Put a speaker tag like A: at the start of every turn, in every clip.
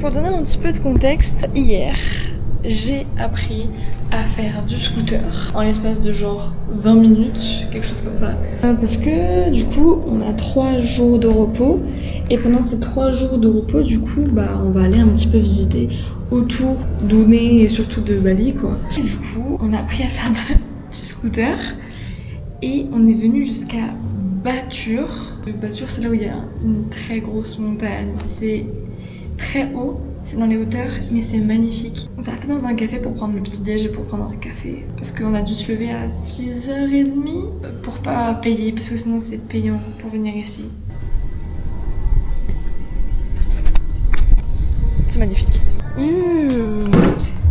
A: pour donner un petit peu de contexte, hier, j'ai appris à faire du scooter en l'espace de genre 20 minutes, quelque chose comme ça. Parce que du coup, on a 3 jours de repos et pendant ces 3 jours de repos, du coup, on va aller un petit peu visiter autour d'Oulé et surtout de Bali, quoi. Et du coup, on a appris à faire du scooter et on est venu jusqu'à Batur. Batur, c'est là où il y a une très grosse montagne. C'est très haut. C'est dans les hauteurs, mais c'est magnifique. On s'est arrêté dans un café pour prendre le petit déj et pour prendre un café. Parce qu'on a dû se lever à 6h30 pour pas payer, parce que sinon c'est payant pour venir ici. C'est magnifique.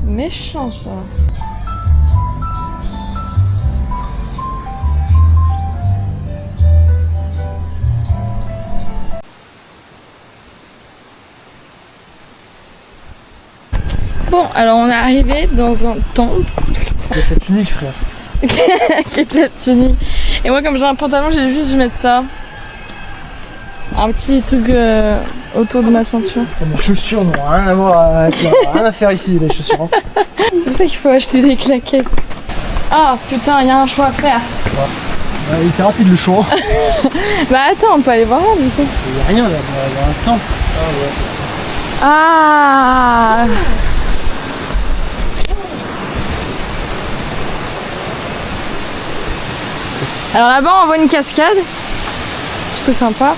A: Méchant ça. Bon, alors on est arrivé dans un temple.
B: Quête la tunique, frère.
A: Quête la tunique. Et moi, comme j'ai un pantalon, j'ai juste dû mettre ça. Un petit truc autour de ma ceinture.
B: Mes chaussures n'ont rien à voir avec là. Rien à faire ici, les chaussures.
A: C'est pour ça qu'il faut acheter des claquettes. Ah putain, il y a un choix à faire.
B: Il était rapide le choix.
A: Bah attends, on peut aller voir là du coup.
B: Il n'y a rien là, il y a un temple.
A: Ah alors là-bas on voit une cascade, plutôt sympa.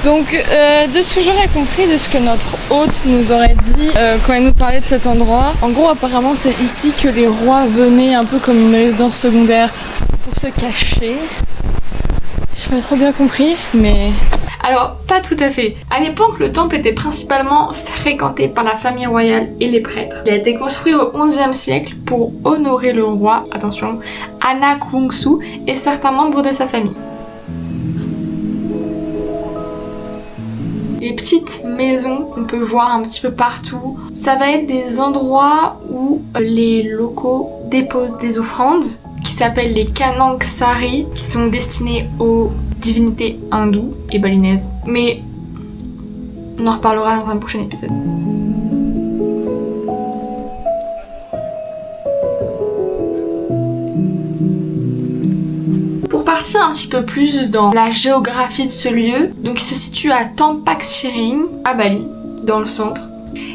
A: Donc de ce que j'aurais compris, de ce que notre hôte nous aurait dit quand il nous parlait de cet endroit, en gros apparemment c'est ici que les rois venaient un peu comme une résidence secondaire pour se cacher. J'ai pas trop bien compris, mais... Alors, pas tout à fait. À l'époque, le temple était principalement fréquenté par la famille royale et les prêtres. Il a été construit au XIe siècle pour honorer le roi, attention, Anak Wungsu et certains membres de sa famille. Les petites maisons qu'on peut voir un petit peu partout, ça va être des endroits où les locaux déposent des offrandes qui s'appellent les Kanang Sari, qui sont destinés aux divinités hindoues et balinaises. Mais on en reparlera dans un prochain épisode. Pour partir un petit peu plus dans la géographie de ce lieu, donc il se situe à Tampak Siring, à Bali, dans le centre.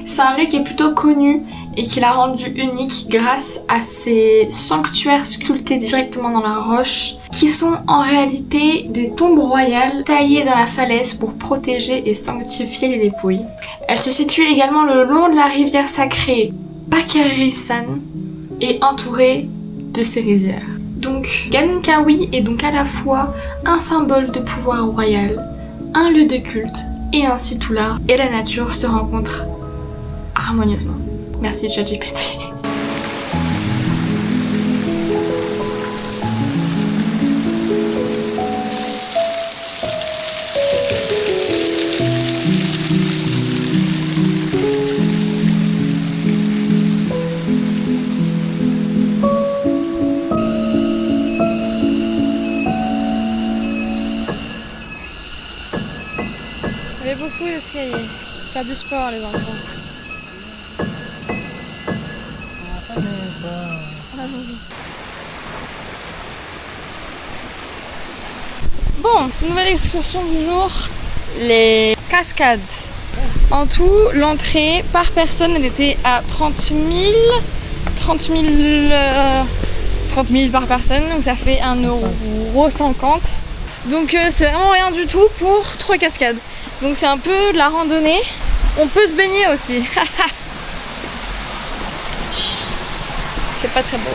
A: C'est un lieu qui est plutôt connu et qui l'a rendu unique grâce à ses sanctuaires sculptés directement dans la roche, qui sont en réalité des tombes royales taillées dans la falaise pour protéger et sanctifier les dépouilles. Elle se situe également le long de la rivière sacrée Pakerisan et entourée de ses rizières. Donc Gankawi est donc à la fois un symbole de pouvoir royal, un lieu de culte et un site où l'art et la nature se rencontrent harmonieusement. Merci ChatGPT. Il y avait beaucoup d'escaliers. Faire du sport les enfants. Bon, nouvelle excursion du jour, les cascades. En tout, l'entrée par personne, elle était à 30 000 par personne, donc ça fait 1,50 €. Donc c'est vraiment rien du tout pour 3 cascades. Donc c'est un peu de la randonnée. On peut se baigner aussi. C'est pas très beau.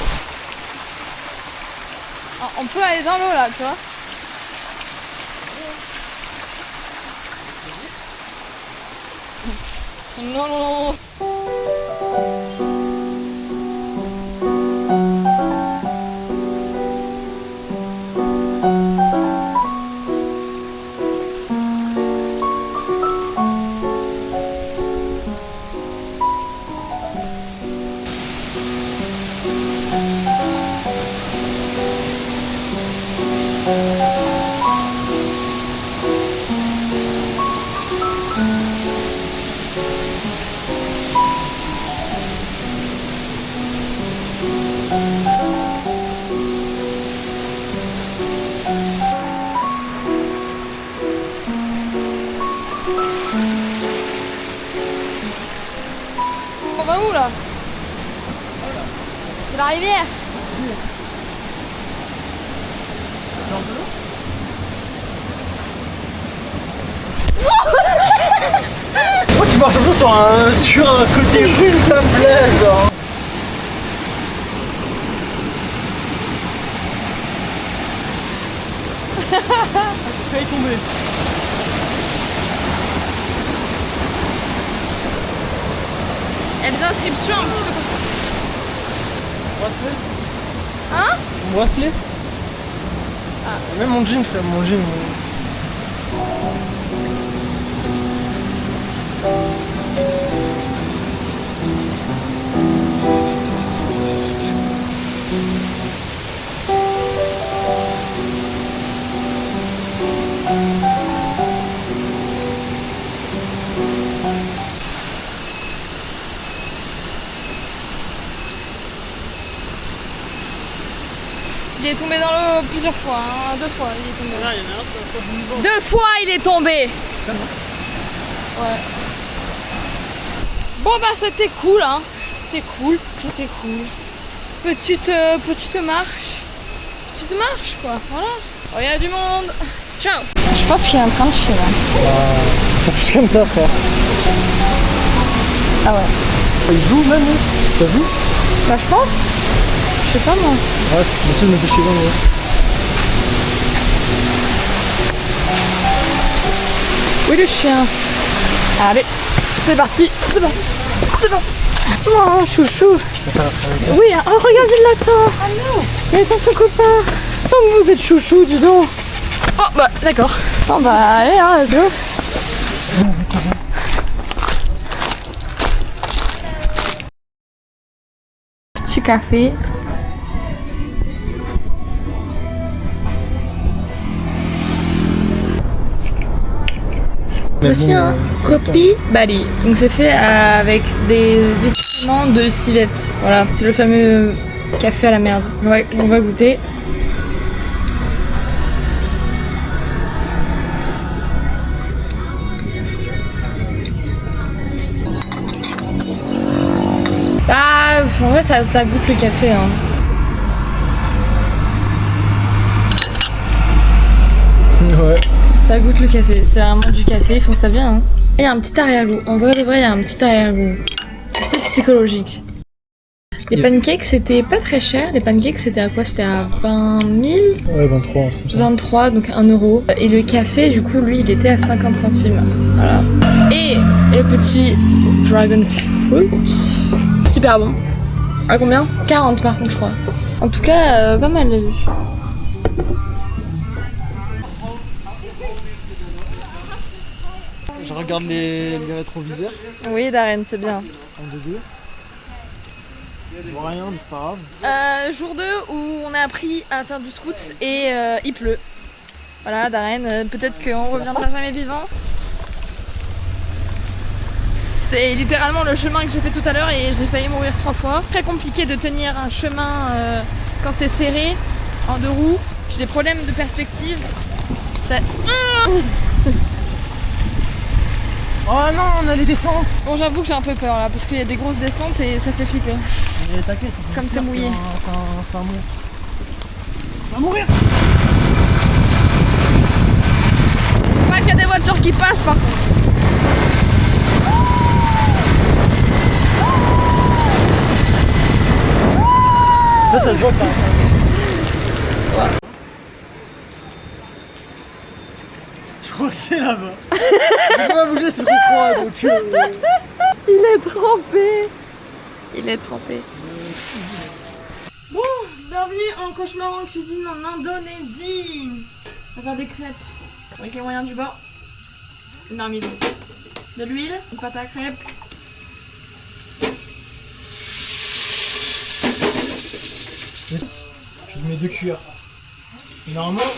A: On peut aller dans l'eau là, tu vois. Non, non, non. la rivière.
B: Oh, tu marches un peu sur un côté rue de la plaine, genre. J'ai failli tomber.
A: Il y a des inscriptions un petit peu partout.
B: Bracelet.
A: Hein?
B: Mon bracelet. Ah. Même mon jean, frère, mon jean.
A: Il est tombé dans l'eau plusieurs fois, hein. 2 fois il est tombé.
B: Ah, il y en a un, c'est un peu de
A: 2 fois il est tombé. Ouais. Bon bah c'était cool hein. C'était cool. Petite marche. Petite marche quoi, voilà. Oh il y a du monde. Ciao. Je pense qu'il est en train de chier là.
B: Ça pousse comme ça, frère.
A: Ah ouais.
B: Il joue même, ça joue?
A: Bah je pense. Je sais pas moi.
B: Ouais, j'essaie de me pêcher dans le.
A: Oui le chien. Allez, c'est parti. Oh chouchou. Oui, oh regarde il l'attend. Il attend son copain. Oh vous êtes chouchou dis donc. Oh bah d'accord. Bon bah allez hein, let's go. Petit café. Aussi un Kopi Bali. Donc c'est fait avec des instruments de civette. Voilà, c'est le fameux café à la merde. Ouais, on va goûter. Ah, en vrai ça goûte le café hein.
B: Ouais.
A: Ça goûte le café, c'est vraiment du café, ils font ça bien hein. Et il y a un petit arrière-goût, en vrai de vrai il y a un petit arrière-goût. C'était psychologique. Les pancakes c'était pas très cher, les pancakes c'était à quoi? C'était à 20 000?
B: Ouais, 23, un truc comme ça.
A: 23, donc 1 euro. Et le café du coup lui il était à 50 centimes. Voilà. Et le petit dragon fruit, super bon. À combien? 40 par contre je crois. En tout cas pas mal vu.
B: Je regarde les rétroviseurs.
A: Oui Darren c'est bien.
B: En 2-2. Je vois rien, mais c'est pas grave.
A: Jour 2 où on a appris à faire du scout et il pleut. Voilà Darren, peut-être qu'on reviendra jamais vivant. C'est littéralement le chemin que j'ai fait tout à l'heure et j'ai failli mourir 3 fois. Très compliqué de tenir un chemin quand c'est serré, en 2 roues. J'ai des problèmes de perspective. C'est...
B: Oh non, on a les descentes.
A: Bon j'avoue que j'ai un peu peur là parce qu'il y a des grosses descentes et ça fait flipper.
B: Mais t'inquiète,
A: comme c'est mouillé.
B: Ça monte. Ça va mourir.
A: Pas qu'il y a des voitures qui passent par contre.
B: Là ça se voit pas. Je crois que c'est là-bas. Je peux pas bouger, c'est trop froid donc.
A: Il est trempé. Il est trempé. Bon, bienvenue en cauchemar en cuisine en Indonésie. On va faire des crêpes avec les moyens du bord. Une marmite. De l'huile, une pâte à crêpes.
B: Je mets 2 cuillères. Normalement,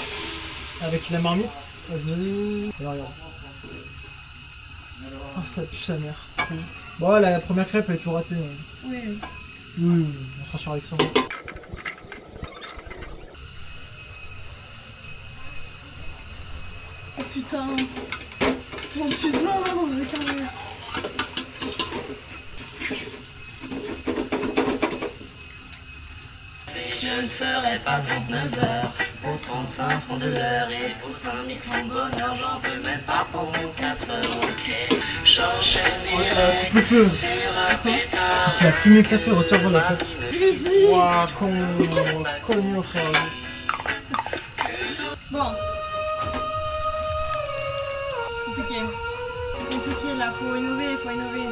B: avec la marmite, vas-y. Regarde. Oh, ça pue sa mère. Bon, la première crêpe elle est toujours ratée.
A: Oui.
B: Oui, on se rassure avec ça.
A: Oh putain. Oh putain, le carré. je ne ferai pas 39 heures. Pour 35 francs de l'heure et pour 5000 francs de bonheur, j'en veux même pas pour mon 4 euros. Ok, j'enchaîne direct sur un pétard.
B: Tu as fumé que ça fait, retire-moi la tête.
A: Vas-y.
B: Waouh, cognon frère.
A: Bon. C'est compliqué. C'est compliqué là, faut innover, faut innover.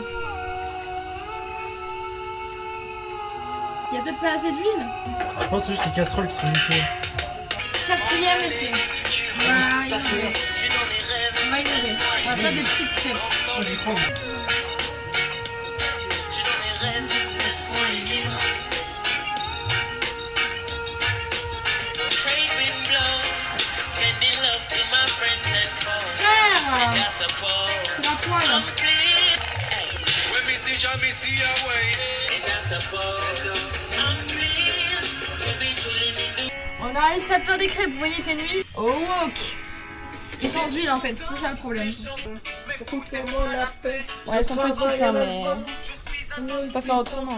A: Il y a peut-être pas assez d'huile.
B: Je pense que c'est juste les casseroles qui sont niquées.
A: 4e essai. On va innover. On va innover. On va faire des petites crêpes.
B: Oh, j'y crois.
A: Frère, c'est la poêle. On a réussi à faire des crêpes, vous voyez, il fait nuit. Au wok. Et sans huile en fait, c'est ça le problème. Ouais, elles sont petites, hein, mais on peut pas faire autrement.